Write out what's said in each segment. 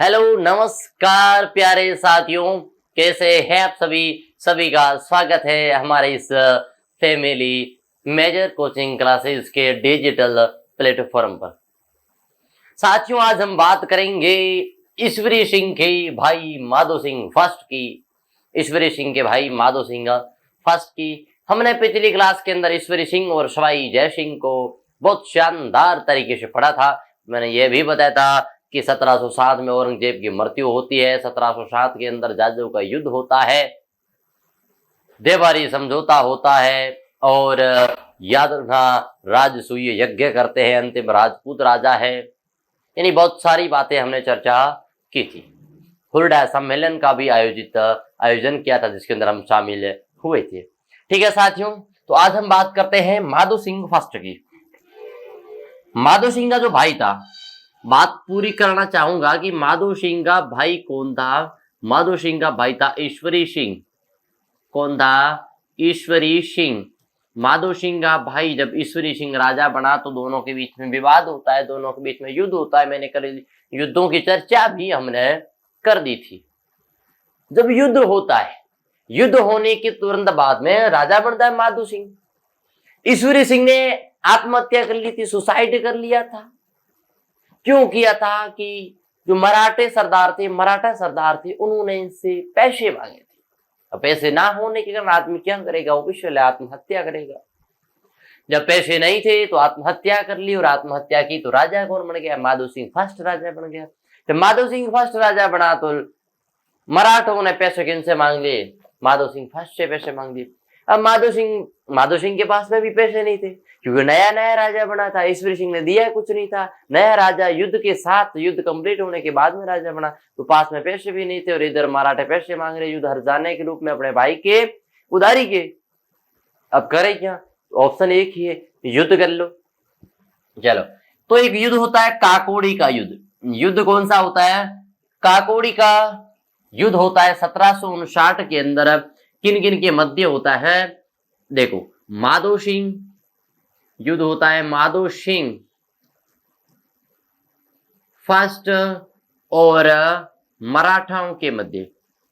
Hello नमस्कार प्यारे साथियों, कैसे हैं आप सभी का स्वागत है हमारे इस फैमिली मेजर कोचिंग क्लासेस के डिजिटल प्लेटफॉर्म पर। साथियों, आज हम बात करेंगे ईश्वरी सिंह के भाई माधो सिंह फर्स्ट की। ईश्वरी सिंह के भाई माधो सिंह फर्स्ट की हमने पिछली क्लास के अंदर ईश्वरी सिंह और सवाई जय सिंह को बहुत शानदार तरीके से पढ़ा था। मैंने ये भी बताया था कि 1707 में औरंगजेब की मृत्यु होती है, 1707 के अंदर जाजू का युद्ध होता है, देवारी समझौता होता है और याद रखना राजसूय यज्ञ करते हैं, अंतिम राजपूत राजा है। यानी बहुत सारी बातें हमने चर्चा की थी। हुरडा सम्मेलन का भी आयोजन किया था जिसके अंदर हम शामिल हुए थे। ठीक है साथियों, तो आज हम बात करते हैं माधो सिंह फर्स्ट की। माधो सिंह का जो भाई था, बात पूरी करना चाहूंगा कि माधो सिंह का भाई कौन था। माधो सिंह का भाई था ईश्वरी सिंह। कौन था? ईश्वरी सिंह। माधो सिंह का भाई जब ईश्वरी सिंह राजा बना तो दोनों के बीच में विवाद होता है, दोनों के बीच में युद्ध होता है। मैंने कर युद्धों की चर्चा भी हमने कर दी थी। जब युद्ध होता है, युद्ध होने के तुरंत बाद में राजा बनता है माधो सिंह। ईश्वरी सिंह ने आत्महत्या कर ली थी, सुसाइड कर लिया था। क्यों किया था कि जो मराठा सरदार थे उन्होंने इनसे पैसे मांगे थे। अब पैसे ना होने के कारण आदमी क्या करेगा? ऑब्वियसली आत्महत्या करेगा। जब पैसे नहीं थे तो आत्महत्या कर ली, और आत्महत्या की तो राजा कौन बन गया? माधो सिंह फर्स्ट राजा बन गया। जब माधो सिंह फर्स्ट राजा बना तो मराठों ने पैसे किनसे मांग लिए? माधो सिंह फर्स्ट से पैसे मांग लिए। अब माधो सिंह के पास में भी पैसे नहीं थे क्योंकि नया नया राजा बना था। ईश्वरी सिंह ने दिया कुछ नहीं था। नया राजा युद्ध के साथ, युद्ध कंप्लीट होने के बाद में राजा बना, तो पास में पैसे भी नहीं थे और इधर मराठे पैसे मांग रहे युद्ध हर जाने के रूप में अपने भाई के उधारी के। अब करे क्या? ऑप्शन एक ही है, युद्ध कर लो। चलो, तो एक युद्ध होता है काकोड़ी का युद्ध। युद्ध कौन सा होता है? काकोड़ी का युद्ध होता है 1759 के अंदर। किन किन के मध्य होता है? देखो, माधो सिंह युद्ध होता है, माधो सिंह फर्स्ट और मराठाओं के मध्य।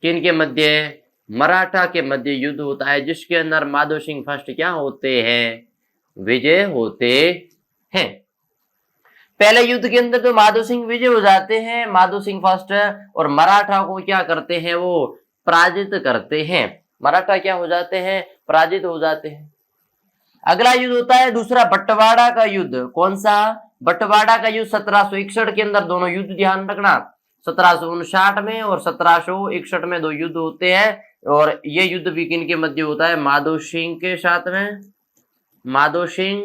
किन के मध्य? मराठा के मध्य युद्ध होता है, जिसके अंदर माधो सिंह फर्स्ट क्या होते हैं? विजय होते हैं। पहले युद्ध के अंदर तो माधो सिंह विजय हो जाते हैं, माधो सिंह फर्स्ट, और मराठा को क्या करते हैं? वो पराजित करते हैं। मराठा क्या हो जाते हैं? पराजित हो जाते हैं। अगला युद्ध होता है दूसरा, बंटवाड़ा का युद्ध। कौन सा? बंटवाड़ा का युद्ध 1761 के अंदर। दोनों युद्ध ध्यान रखना, 1759 में और 1761 में दो युद्ध होते हैं। और ये युद्ध भी किन के मध्य होता है? माधो सिंह के साथ में। माधो सिंह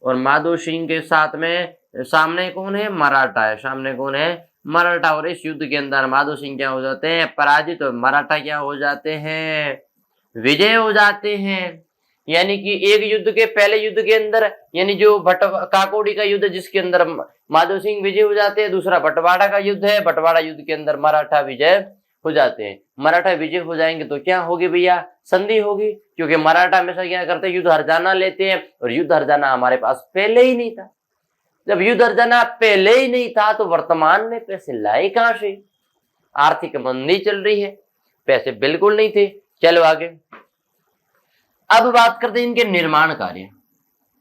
और माधो सिंह के साथ में सामने कौन है? मराठा है। सामने कौन है? मराठा। और इस युद्ध के अंदर माधो सिंह क्या हो जाते हैं? पराजित, और मराठा क्या हो जाते हैं? विजय हो जाते हैं। यानी कि एक युद्ध के पहले युद्ध के अंदर, यानी जो काकोड़ी का युद्ध जिसके अंदर माधो सिंह विजय हो जाते हैं, दूसरा बंटवाड़ा का युद्ध है। बंटवाड़ा युद्ध के अंदर मराठा विजय हो जाते हैं। मराठा विजय हो जाएंगे तो क्या होगी भैया? संधि होगी, क्योंकि मराठा हमेशा क्या करते हैं? युद्ध हरजाना लेते हैं, और युद्ध हरजाना हमारे पास पहले ही नहीं था। जब युद्ध हरजाना पहले ही नहीं था तो वर्तमान में पैसे लाए कहां से? आर्थिक मंदी चल रही है, पैसे बिल्कुल नहीं थे। चलो आगे, अब बात करते हैं इनके निर्माण कार्य।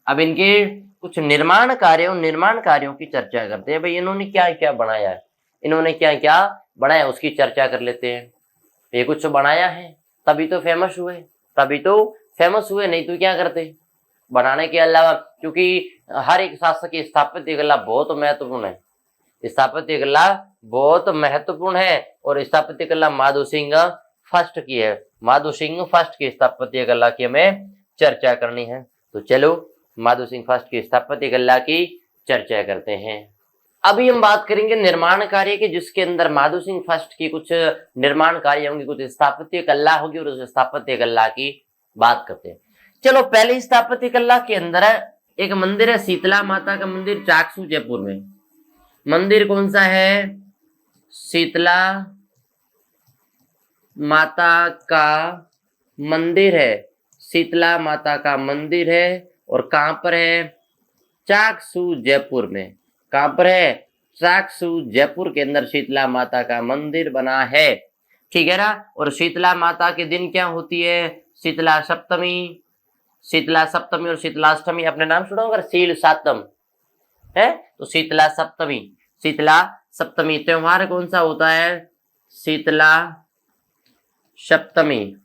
अब इनके कुछ निर्माण कार्य, उन निर्माण कार्यों की चर्चा करते हैं। भाई इन्होंने क्या क्या बनाया है, इन्होंने क्या क्या बनाया उसकी चर्चा कर लेते हैं। ये कुछ बनाया है तभी तो फेमस हुए, नहीं तो क्या करते? बनाने के अलावा, क्योंकि हर एक शासक की स्थापत्य कला बहुत महत्वपूर्ण है। स्थापत्य कला बहुत महत्वपूर्ण है, और स्थापत्य कला माधो सिंह फर्स्ट की है। माधो सिंह फर्स्ट की स्थापत्य कला की हमें चर्चा करनी है। तो चलो माधो सिंह फर्स्ट की स्थापत्य कला की चर्चा करते हैं। अभी हम बात करेंगे निर्माण कार्य के, जिसके अंदर माधो सिंह फर्स्ट की कुछ निर्माण कार्य होंगे, कुछ स्थापत्य कला होगी, और उस स्थापत्य कला की बात करते हैं। चलो, पहले स्थापत्य कला के अंदर एक मंदिर है, शीतला माता का मंदिर, चाकसू जयपुर में। मंदिर कौन सा है? शीतला माता का मंदिर है। शीतला माता का मंदिर है, और कहां पर है? चाकसू जयपुर में। कहां पर है? चाकसू जयपुर के अंदर शीतला माता का मंदिर बना है, ठीक है ना। और शीतला माता के दिन क्या होती है, शीतला सप्तमी, शीतला सप्तमी और शीतलाष्टमी, अपने नाम सुना होगा, शील सातम है, तो शीतला सप्तमी, शीतला सप्तमी त्योहार कौन सा होता है, शीतला सप्तमी,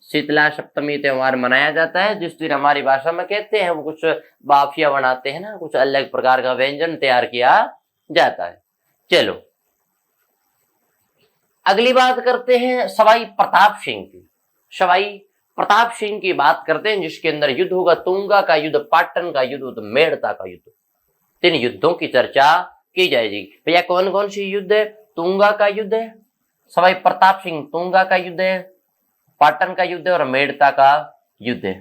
शीतला सप्तमी त्योहार मनाया जाता है, जिस दिन हमारी भाषा में कहते हैं वो कुछ बाफिया बनाते हैं ना, कुछ अलग प्रकार का व्यंजन तैयार किया जाता है। चलो अगली बात करते हैं सवाई प्रताप सिंह की। सवाई प्रताप सिंह की बात करते हैं, जिसके अंदर युद्ध होगा तुंगा का युद्ध, पाटन का युद्ध, मेड़ता का युद्ध, तीन युद्धों की चर्चा की जाएगी। भैया कौन कौन सी युद्ध है, तुंगा का युद्ध है, सवाई प्रताप सिंह तुंगा का युद्ध है, पाटन का युद्ध है और मेड़ता का युद्ध है।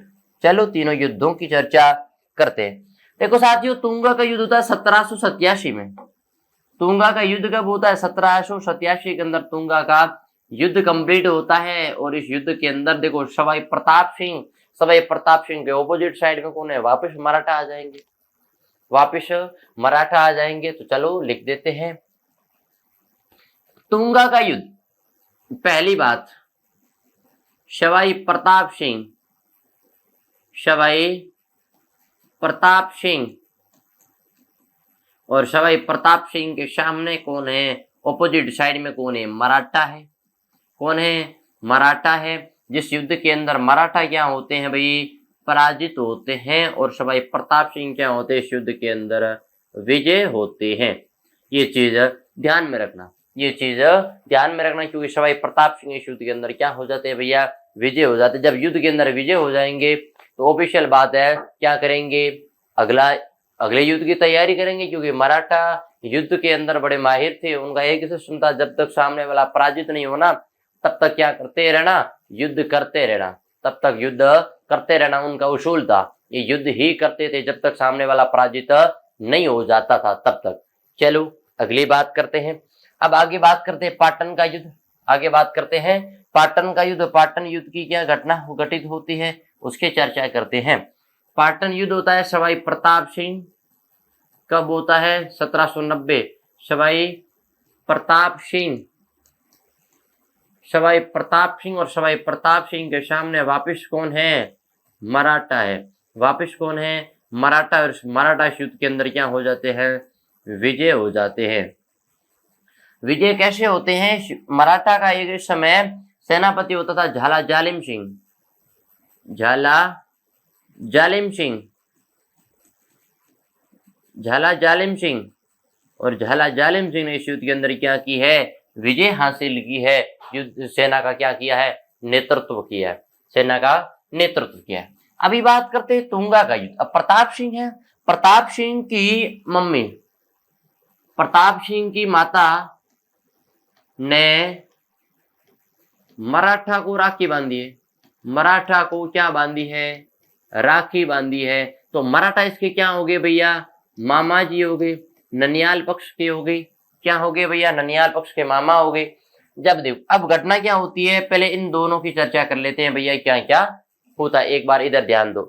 चलो तीनों युद्धों की चर्चा करते हैं। देखो साथियों, तुंगा का युद्ध होता है 1787 में। तुंगा का युद्ध कब होता है, 1787 के अंदर तुंगा का युद्ध कंप्लीट होता है। और इस युद्ध के अंदर देखो सवाई प्रताप सिंह के ऑपोजिट साइड में कौन है, वापस मराठा आ जाएंगे, वापस मराठा आ जाएंगे। तो चलो लिख देते हैं तुंगा का युद्ध। पहली बात, सवाई प्रताप सिंह, सवाई प्रताप सिंह और सवाई प्रताप सिंह के सामने कौन है, ऑपोजिट साइड में कौन है, मराठा है। कौन है, मराठा है। जिस युद्ध के अंदर मराठा क्या होते हैं भाई, पराजित होते हैं, और सवाई प्रताप सिंह क्या होते हैं, इस युद्ध के अंदर विजय होते हैं। ये चीज ध्यान में रखना, ये चीज ध्यान में रखना, क्योंकि सवाई प्रताप सिंह इस युद्ध के अंदर क्या हो जाते हैं भैया, विजय हो जाते हैं। जब युद्ध के अंदर विजय हो जाएंगे तो ऑफिशियल बात है क्या करेंगे, अगले युद्ध की तैयारी करेंगे, क्योंकि मराठा युद्ध के अंदर बड़े माहिर थे। उनका एक सिस्टम था, जब तक सामने वाला पराजित नहीं होना तब तक क्या करते रहना, युद्ध करते रहना, तब तक युद्ध करते रहना उनका उसूल था। ये युद्ध ही करते थे जब तक सामने वाला पराजित नहीं हो जाता था, तब तक। चलो अगली बात करते हैं। अब आगे बात करते हैं पाटन का युद्ध, आगे बात करते हैं पाटन का युद्ध। पाटन युद्ध की क्या घटना घटित होती है उसकी चर्चा करते हैं। पाटन युद्ध होता है सवाई प्रताप सिंह, कब होता है, 1790। सवाई प्रताप सिंह, सवाई प्रताप सिंह और सवाई प्रताप सिंह के सामने वापिस कौन है, मराठा है। वापिस कौन है, मराठा। और मराठा युद्ध के अंदर क्या हो जाते हैं, विजय हो जाते हैं। विजय कैसे होते हैं, मराठा का एक समय सेनापति होता था झाला जालिम सिंह, झाला जालिम सिंह, झाला जालिम सिंह। और झाला जालिम सिंह ने इस युद्ध के अंदर क्या की है, विजय हासिल की है। युद्ध सेना का क्या किया है, नेतृत्व किया है, सेना का नेतृत्व किया है। अभी बात करते हैं तुंगा का युद्ध। अब प्रताप सिंह है, प्रताप सिंह की मम्मी, प्रताप सिंह की माता ने मराठा को राखी बांधी है, मराठा को क्या बांधी है, राखी बांधी है। तो मराठा इसके क्या हो गए भैया, मामा जी हो गए, ननियाल पक्ष के हो गए, क्या हो गए भैया, ननियाल पक्ष के मामा हो गए। जब देखो अब घटना क्या होती है, पहले इन दोनों की चर्चा कर लेते हैं भैया, क्या क्या होता है, एक बार इधर ध्यान दो।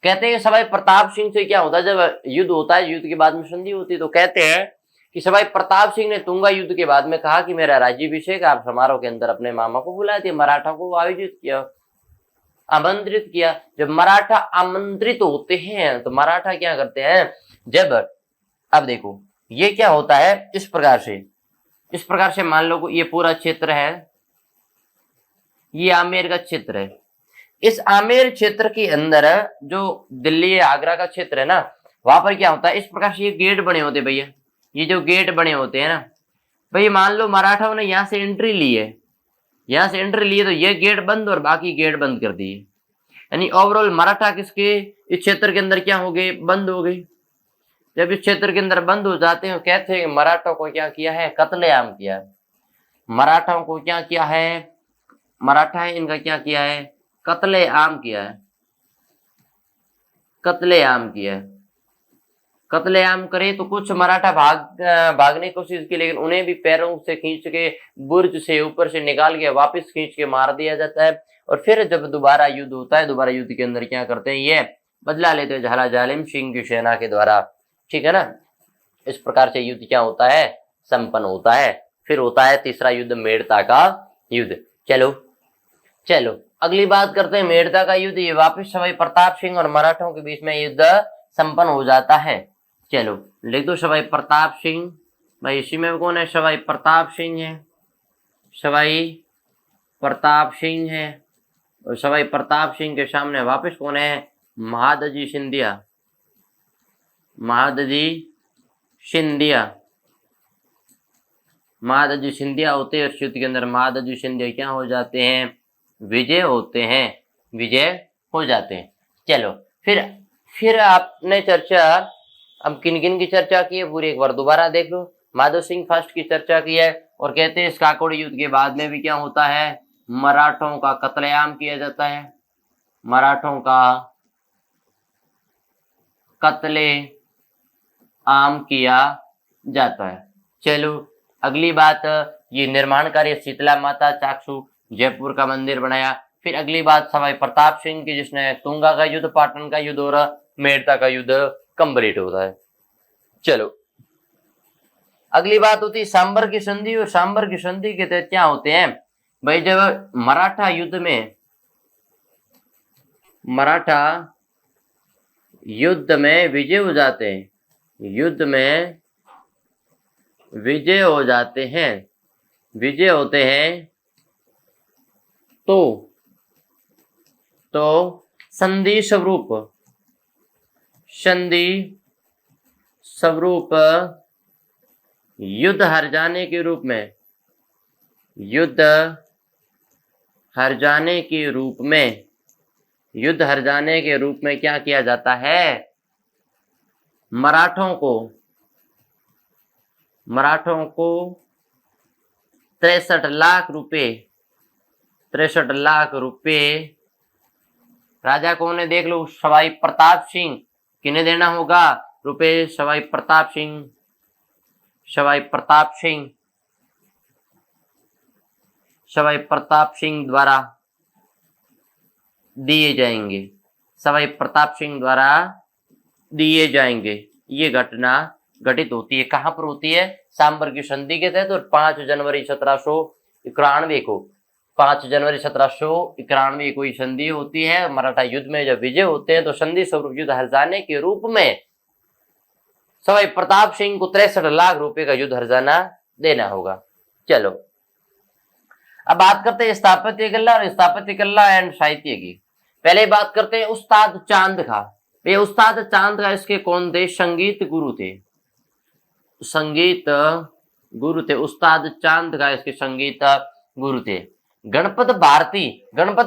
कहते हैं सवाई प्रताप सिंह से क्या होता है, जब युद्ध होता है, युद्ध के बाद में संधि होती है, तो कहते हैं कि सवाई प्रताप सिंह ने तुंगा युद्ध के बाद में कहा कि मेरा राज्याभिषेक आप समारोह के अंदर अपने मामा को बुलाए थे, मराठा को आयोजित किया, आमंत्रित किया। जब मराठा आमंत्रित होते हैं तो मराठा क्या करते हैं, जब अब देखो ये क्या होता है, इस प्रकार से मान लो ये पूरा क्षेत्र है, ये आमेर का क्षेत्र है। इस आमेर क्षेत्र के अंदर जो दिल्ली आगरा का क्षेत्र है ना, वहां पर क्या होता है, इस प्रकार से ये गेट बने होते भैया, ये जो गेट बने होते हैं ना भाई, मान लो मराठाओं ने यहाँ से एंट्री ली है, यहाँ से एंट्री लिए तो ये गेट बंद और बाकी गेट बंद कर दिए, यानी ओवरऑल मराठा किसके इस क्षेत्र के अंदर क्या हो गए, बंद हो गए। जब इस क्षेत्र के अंदर बंद हो जाते हैं, कहते हैं मराठों को क्या किया है, कत्लेआम किया है। मराठाओं को क्या किया है, मराठा है इनका क्या किया है, कत्लेआम किया है, कत्लेआम किया है। कत्लेआम करे तो कुछ मराठा भागने की कोशिश की, लेकिन उन्हें भी पैरों से खींच के बुर्ज से ऊपर से निकाल के वापस खींच के मार दिया जाता है। और फिर जब दोबारा युद्ध होता है, दोबारा युद्ध के अंदर क्या करते हैं, ये बदला लेते हैं झाला जालिम सिंह की सेना के द्वारा, ठीक है ना। इस प्रकार से युद्ध क्या होता है, संपन्न होता है। फिर होता है तीसरा युद्ध, मेड़ता का युद्ध। चलो चलो अगली बात करते हैं मेड़ता का युद्ध। ये वापिस सवाई प्रताप सिंह और मराठों के बीच में युद्ध संपन्न हो जाता है। चलो लिख दो सवाई प्रताप सिंह। भाई इसी में कौन है, सवाई प्रताप सिंह है, सवाई प्रताप सिंह है। और सवाई प्रताप सिंह के सामने वापिस कौन है, महादजी सिंधिया, महादजी सिंधिया। महादजी सिंधिया होते हैं इस युद्ध के अंदर। महादजी सिंधिया क्या हो जाते हैं, विजय होते हैं, विजय हो जाते हैं। चलो फिर आपने चर्चा अब किन किन की चर्चा की है पूरी एक बार दोबारा देख लो। माधव सिंह फर्स्ट की चर्चा की है और कहते हैं इस काकोड़ी युद्ध के बाद में भी क्या होता है, मराठों का कत्लेआम किया जाता है, मराठों का कत्लेआम किया जाता है। चलो अगली बात, ये निर्माण कार्य शीतला माता चाक्षु जयपुर का मंदिर बनाया। फिर अगली बात सवाई प्रताप सिंह की, जिसने तुंगा का युद्ध, पाटन का युद्ध और मेड़ता का युद्ध कंप्लीट होता है। चलो अगली बात होती है सांबर की संधि। और सांबर की संधि के तहत क्या होते हैं भाई, जब मराठा युद्ध में विजय हो जाते हैं, युद्ध में विजय हो जाते हैं, विजय होते हैं तो संधि स्वरूप युद्ध हार जाने के रूप में, युद्ध हार जाने के रूप में क्या किया जाता है, मराठों को 63 लाख रुपए राजा कौन है देख लो, सवाई प्रताप सिंह। किन्हें देना होगा रुपए, सवाई प्रताप सिंह द्वारा दिए जाएंगे, सवाई प्रताप सिंह द्वारा दिए जाएंगे। ये घटना घटित होती है, कहां पर होती है, सांबर की संधि के तहत। और 5 जनवरी 1791 को 5 जनवरी 1791 को संधि होती है। मराठा युद्ध में जब विजय होते हैं तो संधि स्वरूप युद्ध हर्जाने के रूप में सवाई प्रताप सिंह को 63 लाख रुपए का युद्ध हर्जाना देना होगा। चलो अब बात करते हैं स्थापत्य कला और स्थापत्य कला एंड साहित्य की। पहले बात करते हैं उस्ताद चांद का। ये उस्ताद चांद का इसके कौन थे, संगीत गुरु थे, संगीत गुरु थे। उस्ताद चांद का इसके संगीत गुरु थे। गणपत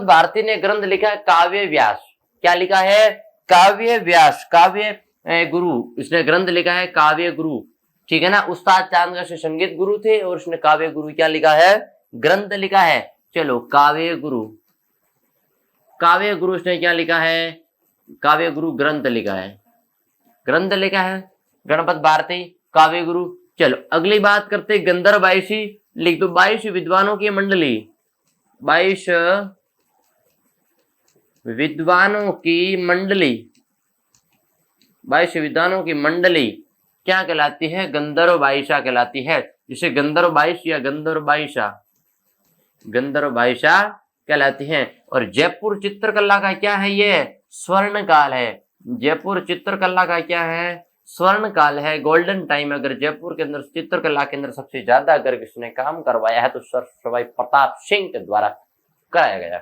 भारती ने ग्रंथ लिखा है काव्य व्यास। क्या लिखा है, काव्य व्यास, काव्य गुरु। इसने ग्रंथ लिखा है काव्य गुरु, ठीक है ना। उस्ताद चांद का संगीत गुरु थे और इसने काव्य गुरु क्या लिखा है, ग्रंथ लिखा है। चलो काव्य गुरु इसने क्या लिखा है, काव्य गुरु ग्रंथ लिखा है, गणपत भारती काव्य गुरु। चलो अगली बात करते गंधर्व 22 लिख दो, 22 विद्वानों की मंडली, 22 विद्वानों की मंडली क्या कहलाती है, गंधर्व 22 कहलाती है। जिसे गंधर्व 22 या गंधर्व 22 कहलाती है। और जयपुर चित्रकला का क्या है, ये स्वर्ण काल है। जयपुर चित्रकला का क्या है, स्वर्ण काल है, गोल्डन टाइम। अगर जयपुर के अंदर चित्रकला के अंदर सबसे ज्यादा अगर किसने काम करवाया है तो सवाई प्रताप सिंह के द्वारा कराया गया।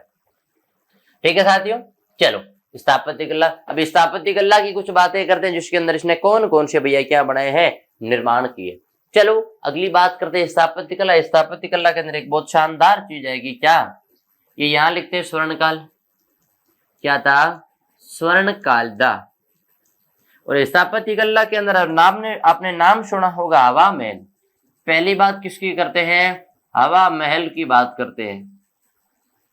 ठीक है साथियों, चलो स्थापत्य कला। अब स्थापत्य कला की कुछ बातें करते हैं जिसके अंदर इसने कौन कौन से भैया क्या बनाए हैं, निर्माण किए। चलो अगली बात करते हैं स्थापत्य कला। स्थापत्य कला के अंदर एक बहुत शानदार चीज आएगी, क्या, ये यहां लिखते हैं स्वर्णकाल। क्या था, स्वर्णकाल दा। और स्थापत्य कला के अंदर आपने नाम सुना होगा हवा महल। पहली बात किसकी करते हैं, हवा महल की बात करते हैं।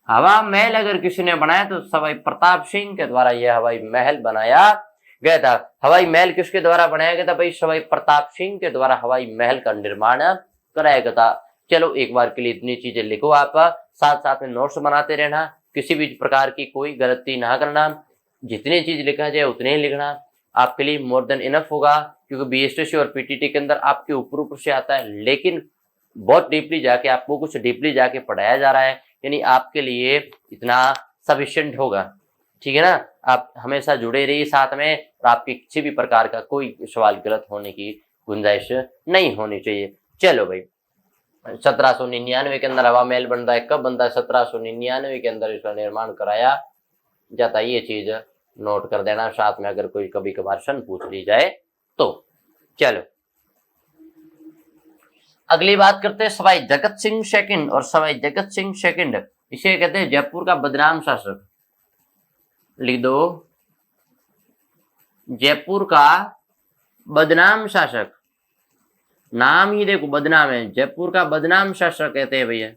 हवा महल अगर किसी ने बनाया तो सवाई प्रताप सिंह के द्वारा यह हवाई महल बनाया गया था। हवाई महल किसके द्वारा बनाया गया था भाई, सवाई प्रताप सिंह के द्वारा हवाई महल का निर्माण कराया गया था। चलो एक बार के लिए इतनी चीजें लिखो, आप साथ साथ में नोट्स बनाते रहना, किसी भी प्रकार की कोई गलती ना करना, जितनी चीज लिखा जाए उतने ही लिखना। आपके लिए मोर देन इनफ होगा, क्योंकि बीएसटीसी और पीटीटी के अंदर आपके ऊपर ऊपर से आता है, लेकिन बहुत डीपली जाके आपको कुछ डीपली जाके पढ़ाया जा रहा है, यानी आपके लिए इतना सफिशिएंट होगा। ठीक है ना, आप हमेशा जुड़े रहिए साथ में, और आपके किसी भी प्रकार का कोई सवाल गलत होने की गुंजाइश नहीं होनी चाहिए। चलो भाई, 1799 के अंदर हवा महल बनता है, कब बनता है? 1799 के अंदर इसका निर्माण कराया जाता है। ये चीज नोट कर देना साथ में, अगर कोई कभी कभार सन पूछ ली जाए तो। चलो अगली बात करते हैं सवाई जगत सिंह सेकंड। और सवाई जगत सिंह सेकंड इसे कहते हैं जयपुर का बदनाम शासक। लिख दो, जयपुर का बदनाम शासक। नाम ही देखो बदनाम है, जयपुर का बदनाम शासक कहते हैं भैया।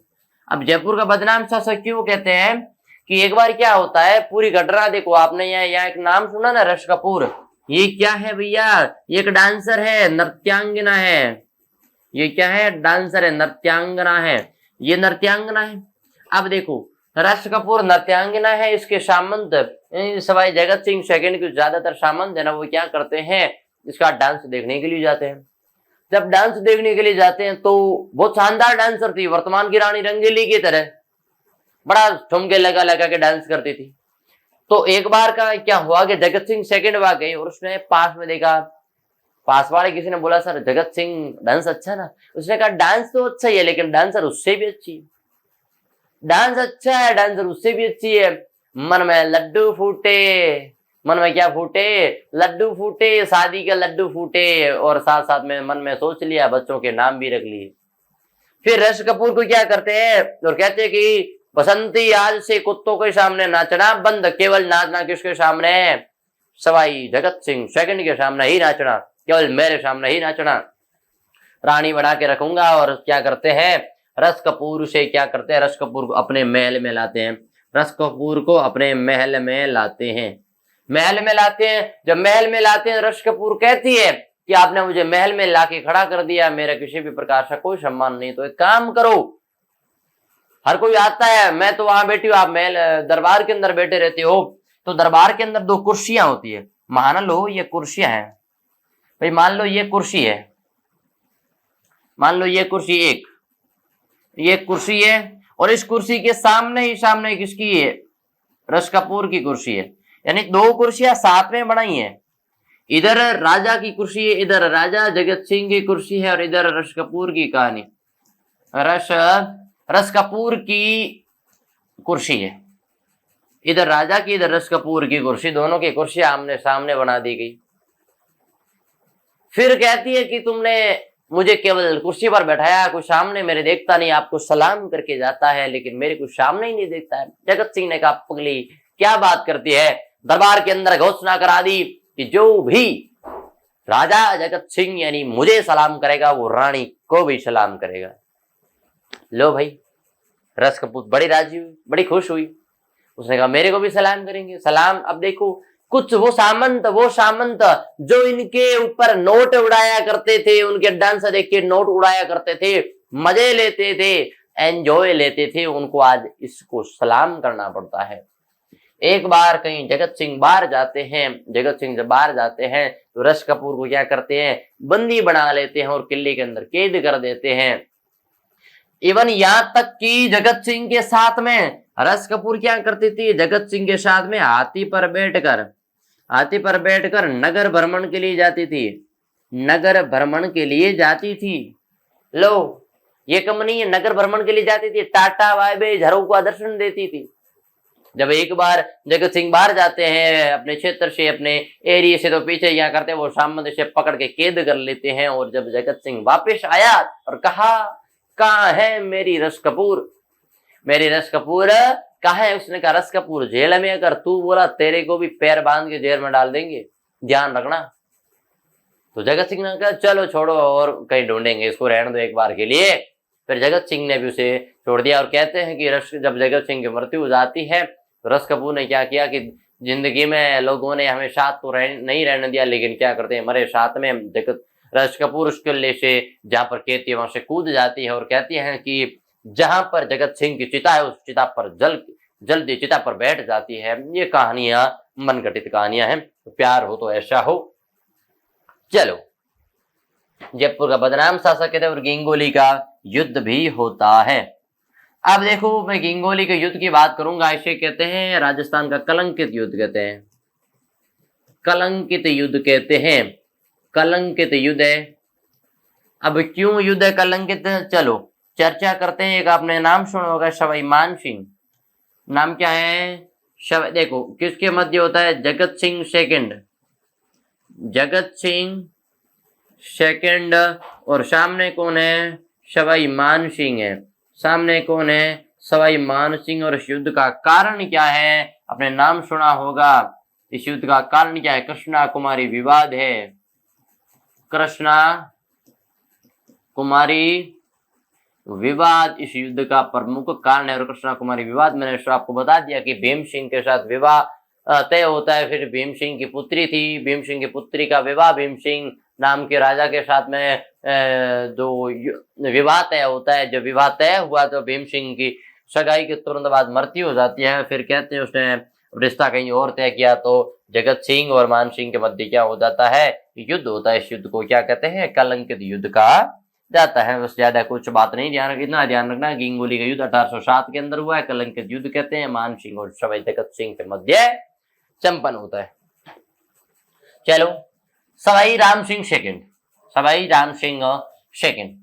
अब जयपुर का बदनाम शासक क्यों कहते हैं कि एक बार क्या होता है, पूरी घटना देखो। आपने यहाँ एक नाम सुना ना, ऋषि कपूर। ये क्या है भैया? ये एक डांसर है, नृत्यांगना है। ये क्या है? डांसर है, नृत्यांगना है। ये नृत्यांगना है। अब देखो, ऋषि कपूर नृत्यांगना है, इसके सामंत सवाई जगत सिंह सेकंड के ज्यादातर सामंत है ना, वो क्या करते हैं, इसका डांस देखने के लिए जाते हैं। जब डांस देखने के लिए जाते हैं तो बहुत शानदार डांसर थी, वर्तमान की रानी रंगीली की तरह बड़ा ठुमके लगा लगा के डांस करती थी। तो एक बार का क्या हुआ कि जगत सिंह सेकंड वहां गई और उसने पास में देखा, पास वाले किसी ने बोला सर जगत सिंह डांस अच्छा ना। उसने कहा डांस तो अच्छा ही है, लेकिन डांसर उससे भी अच्छी है। डांस अच्छा है, डांसर उससे भी अच्छी है। मन में लड्डू फूटे, मन में क्या फूटे? लड्डू फूटे, शादी के लड्डू फूटे। और साथ साथ में मन में सोच लिया, बच्चों के नाम भी रख लिए। फिर ऋषि कपूर को क्या करते हैं और कहते हैं कि बसंती आज से कुत्तों के सामने नाचना बंद, केवल नाचना किसके सामने? सवाई जगत सिंह सेकंड के सामने ही नाचना, केवल मेरे सामने ही नाचना। रानी बना के रखूंगा। और क्या करते हैं, ऋषि कपूर से क्या करते हैं, ऋषि कपूर को अपने महल में लाते हैं। ऋषि कपूर को अपने महल में लाते हैं, महल में लाते हैं। जब महल में लाते हैं, ऋषि कपूर कहती है कि आपने मुझे महल में लाके खड़ा कर दिया, मेरा किसी भी प्रकार से कोई सम्मान नहीं, तो एक काम करो, हर कोई आता है, मैं तो वहां बैठी हूँ, आप महल दरबार के अंदर बैठे रहते हो। तो दरबार के अंदर 2 कुर्सियां होती है, मान लो ये कुर्सियां हैं भाई, मान लो ये कुर्सी है, मान लो ये कुर्सी एक, ये कुर्सी है, और इस कुर्सी के सामने ही सामने किसकी है? ऋषि कपूर की कुर्सी है। यानी 2 कुर्सियां साथ में बनाई है। इधर राजा की कुर्सी है, इधर राजा जगत सिंह की कुर्सी है, और इधर ऋषि कपूर की कहानी, ऋषि कपूर की कुर्सी है। इधर राजा की, इधर ऋषि कपूर की कुर्सी, दोनों की कुर्सियां आमने सामने बना दी गई। फिर कहती है कि तुमने मुझे केवल कुर्सी पर बैठाया, कुछ सामने मेरे देखता नहीं, आपको सलाम करके जाता है, लेकिन मेरे कुछ सामने ही नहीं देखता है। जगत सिंह ने कहा पगली क्या बात करती है? दरबार के अंदर घोषणा करा दी कि जो भी राजा जगत सिंह यानी मुझे सलाम करेगा, वो रानी को भी सलाम करेगा। लो भाई, ऋषि कपूर बड़ी राजी हुई, बड़ी खुश हुई। उसने कहा मेरे को भी सलाम करेंगे। सलाम, अब देखो कुछ वो सामंत जो इनके ऊपर नोट उड़ाया करते थे, उनके डांस देख के नोट उड़ाया करते थे, मजे लेते थे, एंजॉय लेते थे, उनको आज इसको सलाम करना पड़ता है। एक बार कहीं जगत सिंह बाहर जाते हैं, जगत सिंह जब बाहर जाते हैं तो ऋषि कपूर को क्या करते हैं, बंदी बना लेते हैं और किले के अंदर कैद कर देते हैं। इवन यहां तक कि जगत सिंह के साथ में ऋषि कपूर क्या करती थी, जगत सिंह के साथ में हाथी पर बैठकर नगर भ्रमण के लिए जाती थी, नगर भ्रमण के लिए जाती थी। लो, ये कंपनी नगर भ्रमण के लिए जाती थी, टाटा वाइबे झरों को दर्शन देती थी। जब एक बार जगत सिंह बाहर जाते हैं अपने क्षेत्र से, अपने एरिया से, तो पीछे क्या करते हैं, वो सामने से पकड़ के कैद कर लेते हैं। और जब जगत सिंह वापस आया और कहा कहाँ है मेरी ऋषि कपूर, मेरी ऋषि कपूर कहाँ है? उसने कहा ऋषि कपूर जेल में, अगर तू बोला तेरे को भी पैर बांध के जेल में डाल देंगे, ध्यान रखना। तो जगत सिंह ने कहा चलो छोड़ो, और कहीं ढूंढेंगे, इसको रहने दो एक बार के लिए। फिर जगत सिंह ने भी उसे छोड़ दिया। और कहते हैं कि जब जगत सिंह की मृत्यु हो जाती है तो ऋषि कपूर ने क्या किया कि जिंदगी में लोगों ने हमें साथ तो नहीं रहने दिया, लेकिन क्या करते हैं, हमारे साथ में जगत ऋषि कपूर उस किले से जहां पर कहती है वहां से कूद जाती है और कहती है कि जहां पर जगत सिंह की चिता है उस चिता पर जल्दी चिता पर बैठ जाती है। ये कहानियां मनगढ़ंत कहानियां हैं। तो प्यार हो तो ऐसा हो। चलो, जयपुर का बदनाम शासक कहते हैं और गिंगोली का युद्ध भी होता है। अब देखो, मैं गिंगोली के युद्ध की बात करूंगा। इसे कहते हैं राजस्थान का कलंकित युद्ध कहते हैं, कलंकित युद्ध कहते हैं, कलंकित युद्ध है। अब क्यों युद्ध है कलंकित, चलो चर्चा करते हैं। एक आपने नाम सुना होगा, सवाई मानसिंह। नाम क्या है? देखो किसके मध्य होता है? जगत सिंह सेकंड, जगत सिंह सेकंड, और सामने कौन है? सवाई मानसिंह है। सामने कौन है? सवाई मानसिंह। और इस युद्ध का कारण क्या है? आपने नाम सुना होगा। इस युद्ध का कारण क्या है? कृष्णा कुमारी विवाद है, कृष्णा कुमारी विवाद इस युद्ध का प्रमुख कारण है। और कृष्णा कुमारी विवाद मैंने आपको बता दिया कि भीम सिंह के साथ विवाह तय होता है। फिर भीम सिंह की पुत्री थी, भीम सिंह की पुत्री का विवाह भीम सिंह नाम के राजा के साथ में जो विवाह तय होता है। जब विवाह तय हुआ तो भीम सिंह की सगाई के तुरंत बाद मृत्यु हो जाती है। फिर कहते हैं उसने रिश्ता कहीं और तय किया, तो जगत सिंह और मान सिंह के मध्य क्या हो जाता है? युद्ध होता है। इस युद्ध को क्या कहते हैं? कलंकित युद्ध कहा जाता है। बस ज्यादा कुछ बात नहीं, इतना ध्यान रखना, गिंगोली का युद्ध 1807 के अंदर हुआ है। कलंकित युद्ध कहते हैं मान सिंह और सवाई जगत सिंह के मध्य संपन्न होता है। चलो, सवाई राम सिंह सेकंड, सवाई राम सिंह सेकंड,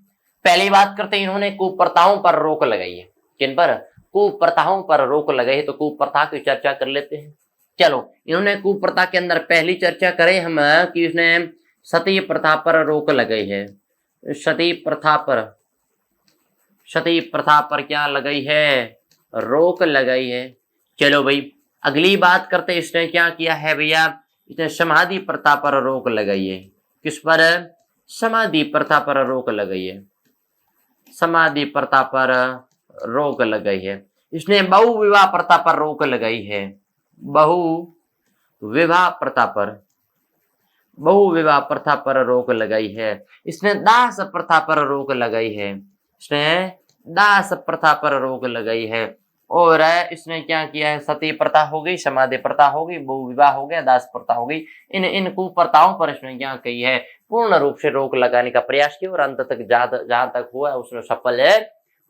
पहली बात करते हैं, इन्होंने कुप्रथाओं पर रोक लगाई है। किन पर? कुप्रथाओं पर रोक लगाई। तो कुप्रथा की चर्चा कर लेते हैं। चलो, इन्होंने कुप्रथा के अंदर पहली चर्चा करें हम कि इसने सती प्रथा पर रोक लगाई है। सती प्रथा पर, सती प्रथा पर क्या लगाई है? रोक लगाई है। चलो भाई, अगली बात करते हैं, इसने क्या किया है भैया? इसने समाधि प्रथा पर रोक लगाई है। किस पर? समाधि प्रथा पर रोक लगाई है। समाधि प्रथा पर रोक लगाई है। इसने बहुविवाह प्रथा पर रोक लगाई है। बहुविवाह प्रथा पर, बहुविवाह प्रथा पर रोक लगाई है। इसने दास प्रथा पर रोक लगाई है। इसने दास प्रथा पर रोक लगाई है। और इसने क्या किया है? सती प्रथा हो गई, समाधि प्रथा हो गई, बहुविवाह हो गया, दास प्रथा हो गई। इन कुप्रथाओं पर इसने क्या कही है? पूर्ण रूप से रोक लगाने का प्रयास किया और अंत तक जहां तक हुआ उसने सफल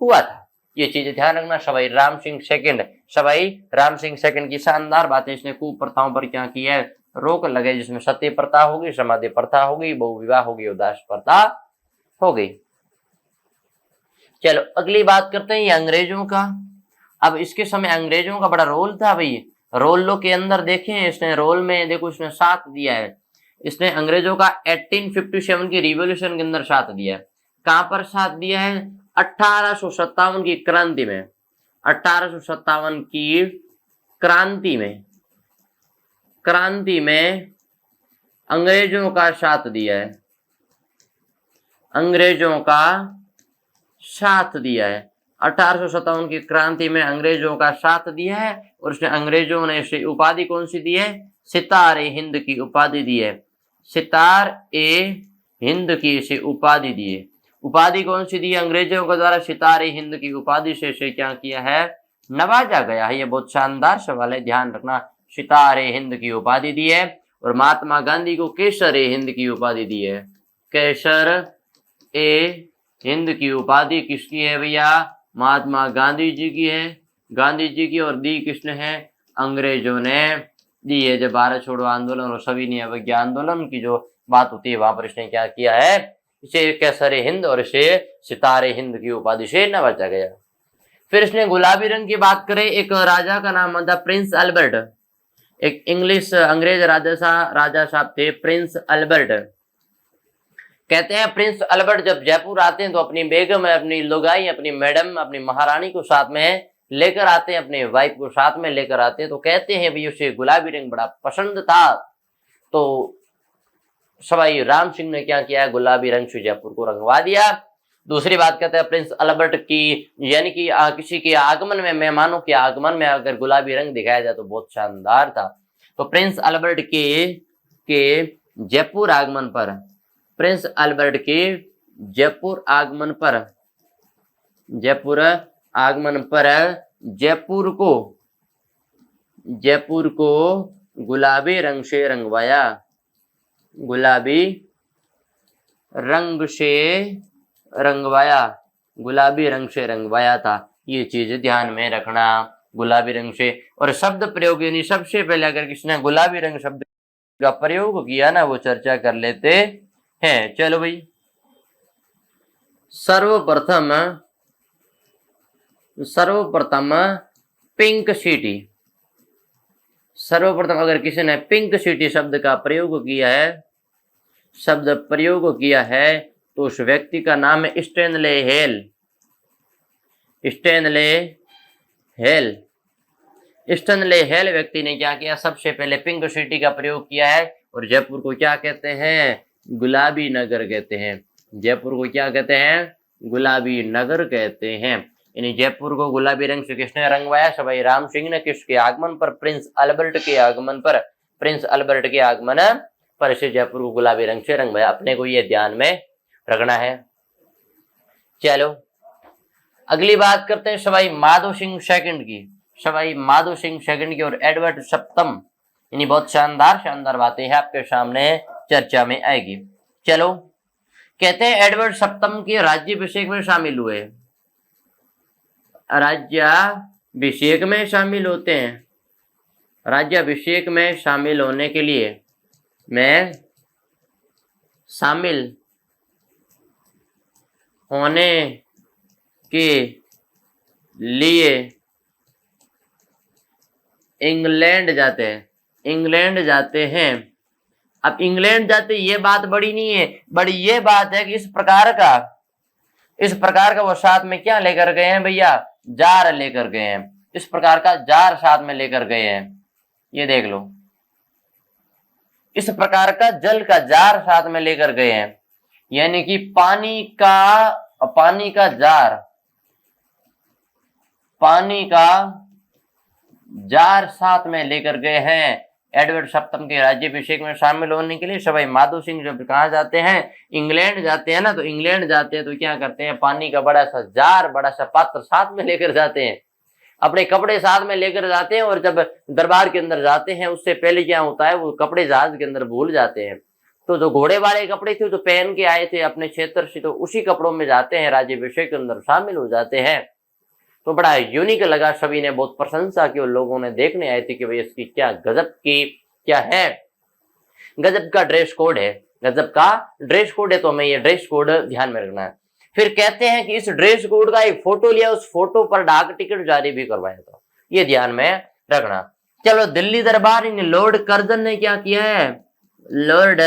हुआ था। ये चीज ध्यान रखना। सवाई राम सिंह सेकंड, सवाई राम सिंह सेकंड की शानदार बातें, इसने कुप्रथाओं पर क्या की है? रोक लगे, जिसमें सती प्रथा होगी, समाधि प्रथा होगी, बहुविवाह होगी और दास प्रथा हो गई। चलो, अगली बात करते हैं ये अंग्रेजों का। अब इसके समय अंग्रेजों का बड़ा रोल था भाई। रोल लो के अंदर देखें, इसने रोल में देखो इसने साथ दिया है। इसने अंग्रेजों का 1857 की रिवॉल्यूशन के अंदर साथ दिया है। कहां पर साथ दिया है? 1857 की क्रांति में, 1857 की क्रांति में, क्रांति में अंग्रेजों का साथ दिया है। अंग्रेजों का साथ दिया है। 1857 की क्रांति में अंग्रेजों का साथ दिया है। और उसने अंग्रेजों ने इसे उपाधि कौन सी दी है? सितारे हिंद की उपाधि दी है। सितारे हिंद की इसे उपाधि दी है। उपाधि कौन सी दी है? अंग्रेजों के द्वारा सितारे हिंद की उपाधि से इसे क्या किया है? नवाजा गया है। ये बहुत शानदार सवाल है, ध्यान रखना। सितारे हिंद की उपाधि दी है। और महात्मा गांधी को केसर ए हिंद की उपाधि दी है। केसर ए हिंद की उपाधि किसकी है भैया? महात्मा गांधी जी की है, गांधी जी की। और दी किसने है? अंग्रेजों ने दी है। जब भारत छोड़ो आंदोलन और सविनय अवज्ञा आंदोलन की जो बात होती है, वहां पर इसने क्या किया है? इसे केसरे हिंद और इसे सितारे हिंद की उपाधि से नवाजा गया। फिर इसने गुलाबी रंग की बात करें, एक राजा का नाम था प्रिंस अल्बर्ट। एक इंग्लिश अंग्रेज राजा साहब थे, प्रिंस अल्बर्ट। कहते हैं प्रिंस अल्बर्ट जब जयपुर आते हैं तो अपनी बेगम, अपनी लुगाई, अपनी मैडम, अपनी महारानी को साथ में लेकर आते हैं, अपने वाइफ को साथ में लेकर आते हैं। तो कहते हैं भी उसे गुलाबी रंग बड़ा पसंद था। तो सवाई राम सिंह ने क्या किया? गुलाबी रंग से जयपुर को रंगवा दिया। दूसरी बात कहते हैं प्रिंस अल्बर्ट की, यानी कि किसी के आगमन में, मेहमानों के आगमन में अगर गुलाबी रंग दिखाया जाए तो बहुत शानदार था। तो प्रिंस अल्बर्ट के जयपुर आगमन पर, प्रिंस अल्बर्ट के जयपुर आगमन पर, जयपुर आगमन पर जयपुर को गुलाबी रंग से रंगवाया, गुलाबी रंग से रंगवाया, गुलाबी रंग से रंगवाया था। ये चीज ध्यान में रखना, गुलाबी रंग से। और शब्द प्रयोग यानी सबसे पहले अगर किसी ने गुलाबी रंग शब्द का प्रयोग किया ना, वो चर्चा कर लेते हैं। चलो भाई, सर्वप्रथम सर्वप्रथम पिंक सिटी, सर्वप्रथम अगर किसी ने पिंक सिटी शब्द का प्रयोग किया है, शब्द प्रयोग किया है, तो उस व्यक्ति का नाम है Stanley hello, Stanley hello. Stanley hello व्यक्ति ने क्या किया, सबसे पहले पिंक सिटी का प्रयोग किया है। और जयपुर को क्या कहते हैं, गुलाबी नगर कहते हैं। जयपुर को क्या कहते हैं, गुलाबी नगर कहते हैं। यानी जयपुर को गुलाबी रंग से किसने रंगवाया, सवाई राम सिंह ने। किसके आगमन पर, प्रिंस अल्बर्ट के आगमन पर, प्रिंस अल्बर्ट के आगमन पर इसे जयपुर को गुलाबी रंग से रंगवाया। अपने को ये ध्यान में रखना है। चलो अगली बात करते हैं सवाई माधो सिंह सेकंड की, सवाई माधो सिंह सेकंड की और एडवर्ड सप्तम। यानी बहुत शानदार शानदार बातें हैं आपके सामने चर्चा में आएगी। चलो कहते हैं एडवर्ड सप्तम के राज्याभिषेक में शामिल हुए, राज्याभिषेक में शामिल होते हैं। राज्याभिषेक में शामिल होने के लिए, में शामिल होने के लिए इंग्लैंड जाते हैं, इंग्लैंड जाते हैं। अब इंग्लैंड जाते ये बात बड़ी नहीं है, बड़ी ये बात है कि इस प्रकार का वो साथ में क्या लेकर गए हैं भैया, जार लेकर गए हैं। इस प्रकार का जार साथ में लेकर गए हैं, ये देख लो, इस प्रकार का जल का जार साथ में लेकर गए हैं। यानी कि पानी का जार, पानी का जार साथ में लेकर गए हैं एडवर्ड सप्तम के राज्याभिषेक में शामिल होने के लिए। सवाई माधो सिंह जब कहाँ जाते हैं, इंग्लैंड जाते हैं ना, तो इंग्लैंड जाते हैं तो क्या करते हैं, पानी का बड़ा सा जार, बड़ा सा पात्र साथ में लेकर जाते हैं, अपने कपड़े साथ में लेकर जाते हैं। और जब दरबार के अंदर जाते हैं उससे पहले क्या होता है, वो कपड़े जहाज के अंदर भूल जाते हैं। तो जो घोड़े वाले कपड़े थे जो पहन के आए थे अपने क्षेत्र से, तो उसी कपड़ों में जाते हैं, राज्याभिषेक के अंदर शामिल हो जाते हैं। तो बड़ा यूनिक लगा, सभी ने बहुत प्रशंसा की और लोगों ने देखने आए थे कि भाई इसकी क्या गजब की, क्या है, गजब का ड्रेस कोड है, गजब का ड्रेस कोड है। तो हमें ये ड्रेस कोड ध्यान में रखना है। फिर कहते हैं कि इस ड्रेस कोड का एक फोटो लिया, उस फोटो पर डाक टिकट जारी भी करवाया था, ये ध्यान में रखना। चलो दिल्ली दरबार इन लॉर्ड कर्जन ने क्या किया है, लॉर्ड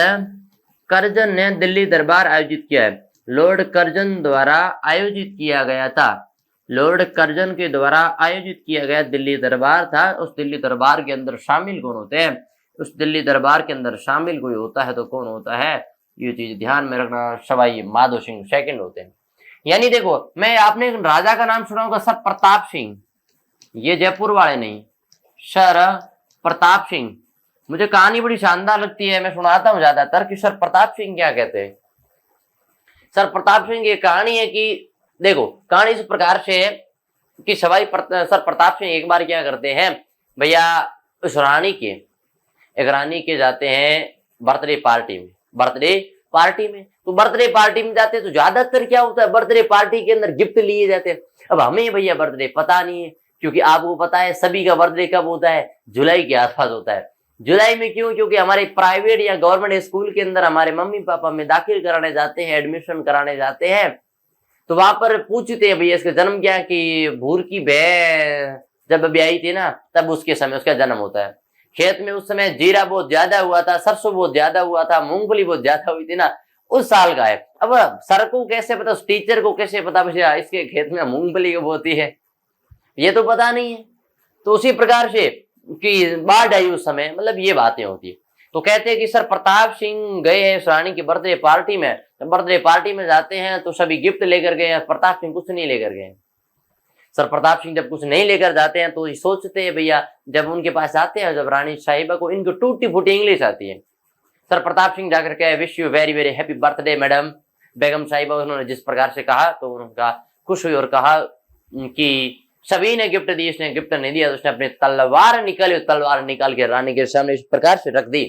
कर्जन ने दिल्ली दरबार आयोजित किया है। लॉर्ड कर्जन द्वारा आयोजित किया गया था, लॉर्ड कर्जन के द्वारा आयोजित किया गया दिल्ली दरबार था। उस दिल्ली दरबार के अंदर शामिल कौन होते हैं, उस दिल्ली दरबार के अंदर शामिल कोई होता है तो कौन होता है, ये चीज ध्यान में रखना, सवाई माधो सिंह सेकंड होते हैं। यानी देखो, मैं आपने एक राजा का नाम सुना होगा, सर प्रताप सिंह, ये जयपुर वाले नहीं, सर प्रताप सिंह। मुझे कहानी बड़ी शानदार लगती है, मैं सुनाता हूँ ज्यादातर कि सर प्रताप सिंह क्या कहते हैं। सर प्रताप सिंह की कहानी है कि देखो, कहानी इस प्रकार से है कि सर प्रताप सिंह एक बार क्या करते हैं भैया, उस रानी के, एक रानी के जाते हैं बर्थडे पार्टी में, बर्थडे पार्टी में। तो बर्थडे पार्टी में जाते हैं तो ज्यादातर क्या होता है, बर्थडे पार्टी के अंदर गिफ्ट लिए जाते हैं। अब हमें भैया बर्थडे पता नहीं है, क्योंकि आपको पता है सभी का बर्थडे कब होता है, जुलाई के आसपास होता है। जुलाई में क्यों, क्योंकि हमारे प्राइवेट या गवर्नमेंट स्कूल के अंदर हमारे मम्मी पापा में दाखिल कराने जाते हैं, एडमिशन कराने जाते हैं। तो वहां पर पूछते हैं भैया इसका जन्म क्या, कि भूर की भैंस जब ब्याई थी ना, तब उसके समय उसका जन्म होता है। खेत में उस समय जीरा बहुत ज्यादा हुआ था, सरसों बहुत ज्यादा हुआ था, मूंगफली बहुत ज्यादा हुई थी ना, उस साल का है। अब सर को कैसे पता, उस टीचर को कैसे पता भैया इसके खेत में मूंगफली कब होती है, ये तो पता नहीं है। तो उसी प्रकार से कि बाढ़ आई उस समय, मतलब ये बातें होती है। तो कहते हैं कि सर प्रताप सिंह गए हैं रानी की बर्थडे पार्टी में, तो बर्थडे पार्टी में जाते हैं तो सभी गिफ्ट लेकर गए हैं, प्रताप सिंह कुछ नहीं लेकर गए। सर प्रताप सिंह जब कुछ नहीं लेकर जाते हैं तो ये सोचते हैं भैया, जब उनके पास आते हैं, जब रानी साहिबा को इनको टूटी फूटी इंग्लिश आती है, सर प्रताप सिंह जाकर के wish you very very happy birthday madam, बेगम साहिबा, उन्होंने जिस प्रकार से कहा तो उनका खुश हुई और कहा कि सभी ने गिफ्ट दी, इसने गिफ्ट नहीं दिया तो उसने अपनी तलवार निकाल के रानी के सामने इस प्रकार से रख दी।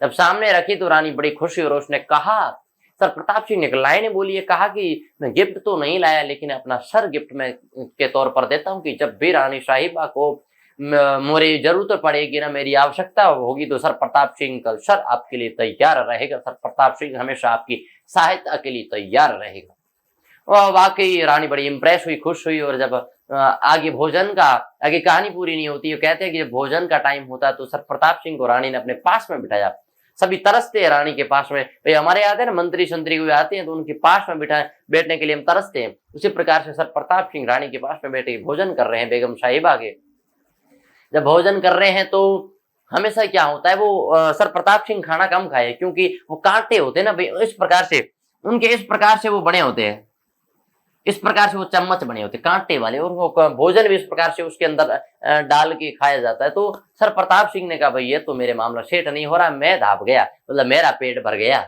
जब सामने रखी तो रानी बड़ी खुशी और उसने कहा, सर प्रताप सिंह ने एक लाइन बोली है, कहा कि मैं गिफ्ट तो नहीं लाया लेकिन अपना सर गिफ्ट में के तौर पर देता हूँ कि जब भी रानी साहिबा को मेरी जरूरत पड़ेगी ना, मेरी आवश्यकता होगी तो सर प्रताप सिंह का सर आपके लिए तैयार रहेगा। सर प्रताप सिंह हमेशा आपकी सहायता के लिए तैयार रहेगा। और वाकई रानी बड़ी इंप्रेस हुई, खुश हुई। और जब आगे भोजन का, आगे कहानी पूरी नहीं होती है, कहते हैं कि जब भोजन का टाइम होता है तो सर प्रताप सिंह को रानी ने अपने पास में बिठाया। सभी तरसते हैं रानी के पास में, भाई हमारे आते हैं ना मंत्री संतरी को आते हैं तो उनके पास में बैठने के लिए हम तरसते हैं। उसी प्रकार से सर प्रताप सिंह रानी के पास में बैठे भोजन कर रहे हैं बेगम साहिबा के। जब भोजन कर रहे हैं तो हमेशा क्या होता है, वो सर प्रताप सिंह खाना कम खाए क्योंकि वो कांटे होते हैं ना, इस प्रकार से उनके इस प्रकार से वो बने होते हैं, इस प्रकार से वो चम्मच बने होते कांटे वाले, और वो भोजन भी इस प्रकार से उसके अंदर डाल के खाया जाता है। तो सर प्रताप सिंह ने कहा भाई ये तो मेरे मामला सेट नहीं हो रहा, मैं धाप गया, मतलब मेरा पेट भर गया,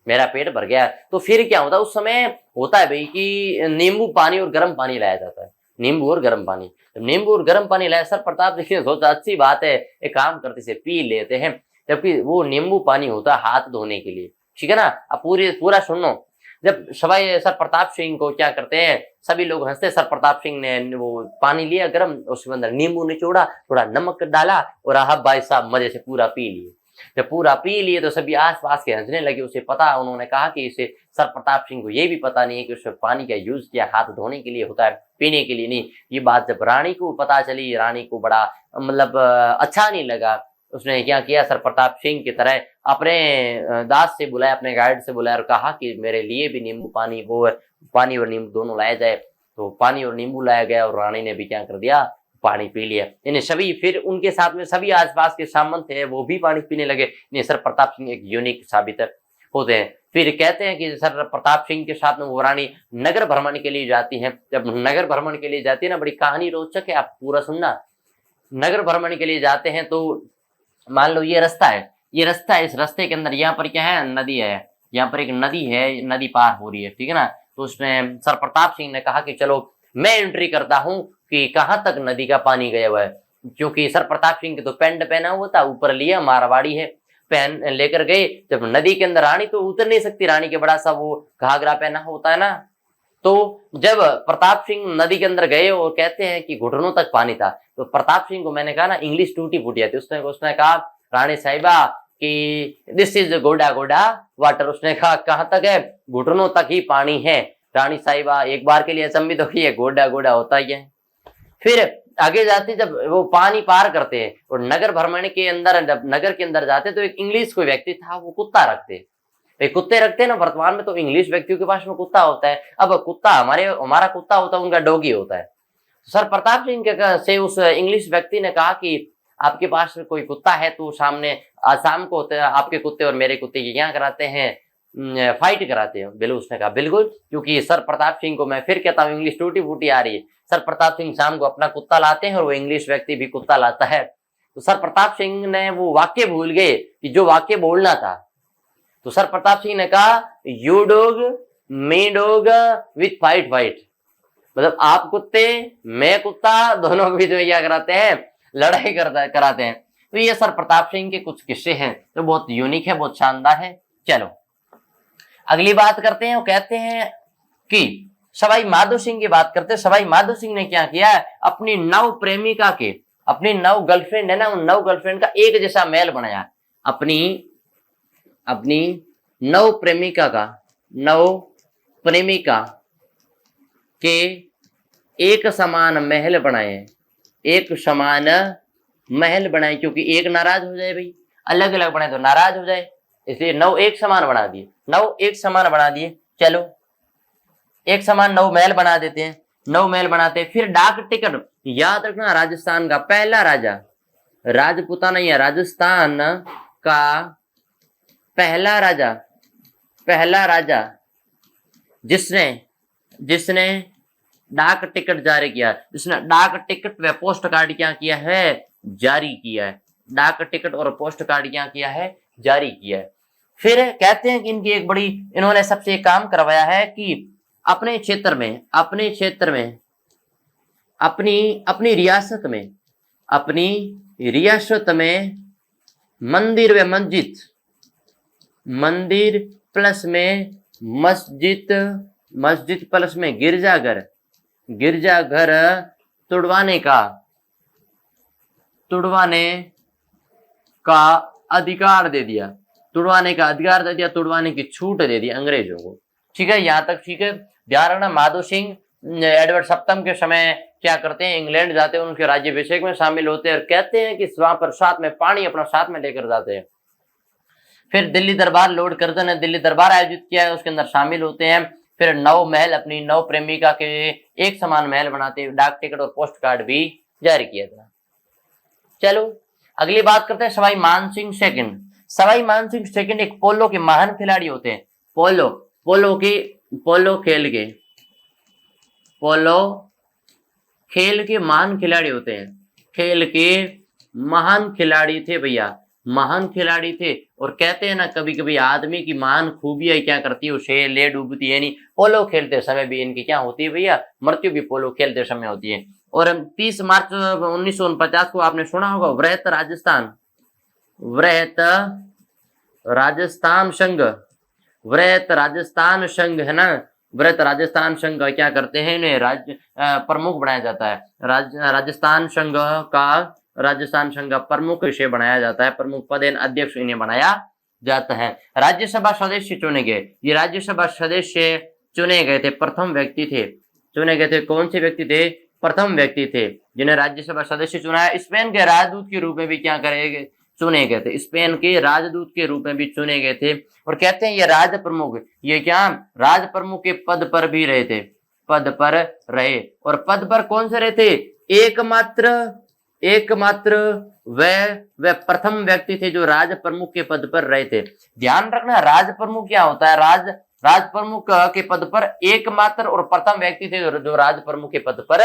मेरा पेट भर गया। तो फिर क्या होता है, उस समय होता है भाई कि नींबू पानी और गर्म पानी लाया जाता है, नींबू और गर्म पानी। जब नींबू और गर्म पानी लाया, सर प्रताप सिंह ने सोचा अच्छी बात है, एक काम करते से पी लेते हैं। जबकि वो नींबू पानी होता है हाथ धोने के लिए, ठीक है ना। अब पूरा सुनो। जब सवाई सर प्रताप सिंह को क्या करते हैं, सभी लोग हंसते। सर प्रताप सिंह ने वो पानी लिया गर्म, उसके अंदर नींबू निचोड़ा, थोड़ा नमक डाला और अब भाई साहब मजे से पूरा पी लिए। जब पूरा पी लिए तो सभी आसपास के हंसने लगे। उसे पता, उन्होंने कहा कि इसे सर प्रताप सिंह को ये भी पता नहीं है कि उसने पानी का यूज किया हाथ धोने के लिए होता है, पीने के लिए नहीं। ये बात जब रानी को पता चली, रानी को बड़ा मतलब अच्छा नहीं लगा। उसने क्या किया, सर प्रताप सिंह की तरह अपने दास से बुलाया, अपने गाइड से बुलाया और कहा कि मेरे लिए भी नींबू पानी, वो पानी और नींबू दोनों लाया जाए। तो पानी और नींबू लाया गया और रानी ने भी क्या कर दिया, पानी पी लिया। इन्हें सभी, फिर उनके साथ में सभी आसपास के सामंत थे, वो भी पानी पीने लगे। इन्हें सर प्रताप सिंह एक यूनिक साबित होते हैं। फिर कहते हैं कि सर प्रताप सिंह के साथ में वो रानी नगर भ्रमण के लिए जाती है। जब नगर भ्रमण के लिए जाती है ना, बड़ी कहानी रोचक है, आप पूरा सुनना। नगर भ्रमण के लिए जाते हैं तो मान लो ये रास्ता है, ये रास्ता है, इस रास्ते के अंदर यहाँ पर क्या है, नदी है, यहाँ पर एक नदी है, नदी पार हो रही है, ठीक है ना। तो उसने सर प्रताप सिंह ने कहा कि चलो मैं एंट्री करता हूँ कि कहाँ तक नदी का पानी गया हुआ है। क्योंकि सर प्रताप सिंह के तो पैंट पहना हुआ था, ऊपर लिया, मारवाड़ी है, पहन लेकर गए। जब नदी के अंदर रानी तो उतर नहीं सकती, रानी के बड़ा सा वो घाघरा पहना होता है ना। तो जब प्रताप सिंह नदी के अंदर गए और कहते हैं कि घुटनों तक पानी था, तो प्रताप सिंह को मैंने कहा ना इंग्लिश टूटी फूटी आती, उसने कहा रानी साहिबा कि दिस इज गोडा गोडा वाटर। उसने कहा कहाँ तक है, घुटनों तक ही पानी है। रानी साहिबा एक बार के लिए अचंभित हो गई है, गोडा गोडा होता ही है। फिर आगे जाते, जब वो पानी पार करते हैं और नगर भ्रमण के अंदर, जब नगर के अंदर जाते तो एक इंग्लिश कोई व्यक्ति था, वो कुत्ता रखते, कुत्ते रखते हैं ना वर्तमान में, तो इंग्लिश व्यक्तियों के पास में कुत्ता होता है। अब कुत्ता हमारा कुत्ता होता है, उनका डॉगी होता है। सर प्रताप सिंह से उस इंग्लिश व्यक्ति ने कहा कि आपके पास में कोई कुत्ता है तो सामने शाम को होते हैं आपके कुत्ते और मेरे कुत्ते की क्या कराते हैं, फाइट कराते हैं। बिल्कुल, उसने कहा बिल्कुल, क्योंकि सर प्रताप सिंह को मैं फिर कहता हूँ इंग्लिश टूटी फूटी आ रही है। सर प्रताप सिंह शाम को अपना कुत्ता लाते हैं और वो इंग्लिश व्यक्ति भी कुत्ता लाता है। तो सर प्रताप सिंह ने वो वाक्य भूल गए कि जो वाक्य बोलना था। तो सर प्रताप सिंह ने कहा you dog me dog with fight fight, मतलब आप कुत्ते मैं कुत्ता, दोनों के बीच में क्या कराते हैं, लड़ाई कराते हैं। तो ये सर प्रताप सिंह के कुछ किस्से हैं जो बहुत यूनिक है, बहुत शानदार है। चलो अगली बात करते हैं। वो कहते हैं कि सवाई माधो सिंह की बात करते हैं। सवाई माधो सिंह ने क्या किया, अपनी नव प्रेमिका के, अपनी नव गर्लफ्रेंड है ना, उन नव गर्लफ्रेंड का एक जैसा महल बनाया। अपनी नव प्रेमिका के एक समान महल बनाए, एक समान महल बनाए, क्योंकि एक नाराज हो जाए भाई, अलग अलग बनाए तो नाराज हो जाए, इसलिए नव एक समान बना दिए, नव एक समान बना दिए। चलो एक समान नव महल बना देते हैं, नव महल बनाते हैं। फिर डाक टिकट, याद रखना राजस्थान का पहला राजा, राजपूताना या राजस्थान का पहला राजा जिसने डाक टिकट जारी किया, जिसने डाक टिकट व पोस्ट कार्ड क्या किया है, जारी किया है। डाक टिकट और पोस्ट कार्ड क्या किया है, जारी किया है। फिर कहते हैं कि इनकी एक बड़ी, इन्होंने सबसे एक काम करवाया है कि अपने क्षेत्र में अपनी अपनी रियासत में, अपनी रियासत में मंदिर व मस्जिद, मंदिर प्लस में मस्जिद, मस्जिद प्लस में गिरजाघर, गिरजाघर तुड़वाने का अधिकार दे दिया, तुड़वाने का अधिकार दे दिया, तुड़वाने की छूट दे दी अंग्रेजों को। ठीक है, यहां तक ठीक है। ध्यान रखना, माधो सिंह एडवर्ड सप्तम के समय क्या करते हैं, इंग्लैंड जाते हैं, उनके राज्याभिषेक में शामिल होते हैं और कहते हैं कि वहां पर साथ में पानी अपना साथ में लेकर जाते हैं। फिर दिल्ली दरबार, लॉर्ड कर्जन ने दिल्ली दरबार आयोजित किया है, उसके अंदर शामिल होते हैं। फिर नौ महल, अपनी नौ प्रेमिका के एक समान महल बनाते हैं, डाक टिकट और पोस्ट कार्ड भी जारी किया था। चलो अगली बात करते हैं सवाई मानसिंह सेकंड। सवाई मानसिंह सेकंड एक पोलो के महान खिलाड़ी होते हैं। पोलो खेल के महान खिलाड़ी होते हैं, खेल के महान खिलाड़ी थे भैया, महान खिलाड़ी थे। और कहते हैं ना, कभी कभी आदमी की महान खूबियां क्या करती है, उसे ले डूबती है। नहीं, पोलो खेलते समय भी इनकी क्या होती है भैया, मृत्यु भी पोलो खेलते समय होती है। और 30 मार्च 1949 को आपने सुना होगा, वृहत राजस्थान संघ है ना, वृहत राजस्थान संघ क्या करते हैं, इन्हें राज्य प्रमुख बनाया जाता है। राजस्थान संघ का प्रमुख विषय बनाया जाता है, प्रमुख पद अध्यक्ष इन्हें बनाया जाता है। राज्यसभा सदस्य चुने गए, ये राज्यसभा सदस्य चुने गए थे, प्रथम व्यक्ति थे, चुने गए थे। कौन से व्यक्ति थे, प्रथम व्यक्ति थे जिन्हें राज्यसभा सदस्य चुना है। स्पेन के राजदूत के रूप में भी क्या करेंगे, चुने गए थे, स्पेन के राजदूत के रूप में भी चुने गए थे। और कहते हैं ये राज प्रमुख, ये क्या राज प्रमुख के पद पर भी रहे थे, पद पर रहे। और पद पर कौन से रहे थे, एकमात्र वह प्रथम व्यक्ति थे जो राज प्रमुख के पद पर रहे थे। ध्यान रखना, राज प्रमुख क्या होता है, राज प्रमुख के पद पर एकमात्र और प्रथम व्यक्ति थे जो राज प्रमुख के पद पर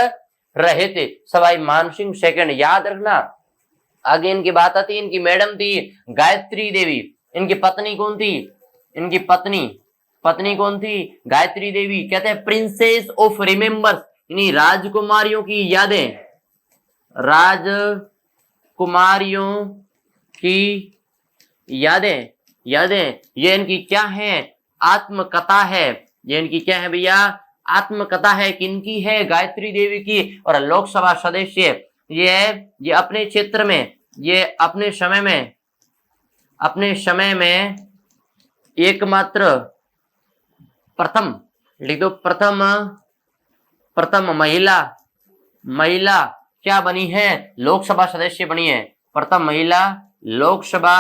रहे थे, सवाई मानसिंह सेकंड। याद रखना, आगे इनकी बात आती है, इनकी मैडम थी गायत्री देवी। इनकी पत्नी कौन थी, इनकी पत्नी कौन थी, गायत्री देवी। कहते हैं प्रिंसेस ऑफ रिमेम्बर्स, यानी राजकुमारियों की यादें, राजकुमारियों की यादें ये इनकी क्या है, आत्मकथा है। ये इनकी क्या है भैया, आत्मकथा है। किनकी है, गायत्री देवी की। और लोकसभा सदस्य ये अपने क्षेत्र में, ये अपने समय में एकमात्र प्रथम, लिख दो, प्रथम महिला क्या बनी है, लोकसभा सदस्य बनी है, प्रथम महिला लोकसभा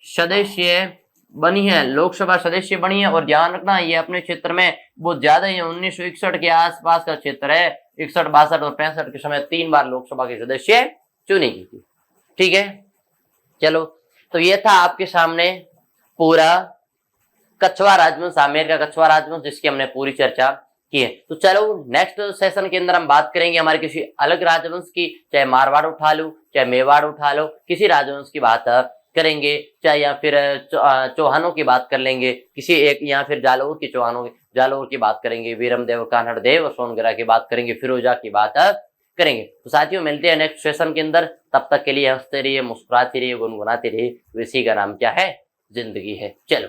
सदस्य बनी है। और ध्यान रखना, ये अपने क्षेत्र में बहुत ज्यादा ही 1961 के आसपास का क्षेत्र है। 61, 62 और 65 के समय 3 बार लोकसभा के सदस्य चुनी गई थी। ठीक है, चलो तो ये था आपके सामने पूरा कछवा राजवंश, आमेर का कछवा राजवंश, जिसकी हमने पूरी चर्चा की है। तो चलो नेक्स्ट सेशन के अंदर हम बात करेंगे हमारे किसी अलग राजवंश की, चाहे मारवाड़ उठा लो, चाहे मेवाड़ उठा लो, किसी राजवंश की बात करेंगे, चाहे या फिर चौहानों की बात कर लेंगे किसी एक, या फिर जालौर की जालौर की बात करेंगे, वीरमदेव, कान्हड़देव, सोनगरा की बात करेंगे, फिरोजा की बात करेंगे। तो साथियों मिलते हैं नेक्स्ट सेशन के अंदर, तब तक के लिए हंसते रहिए, मुस्कुराते रहिए, गुनगुनाते रहिए। इसी का नाम क्या है, जिंदगी है। चलो।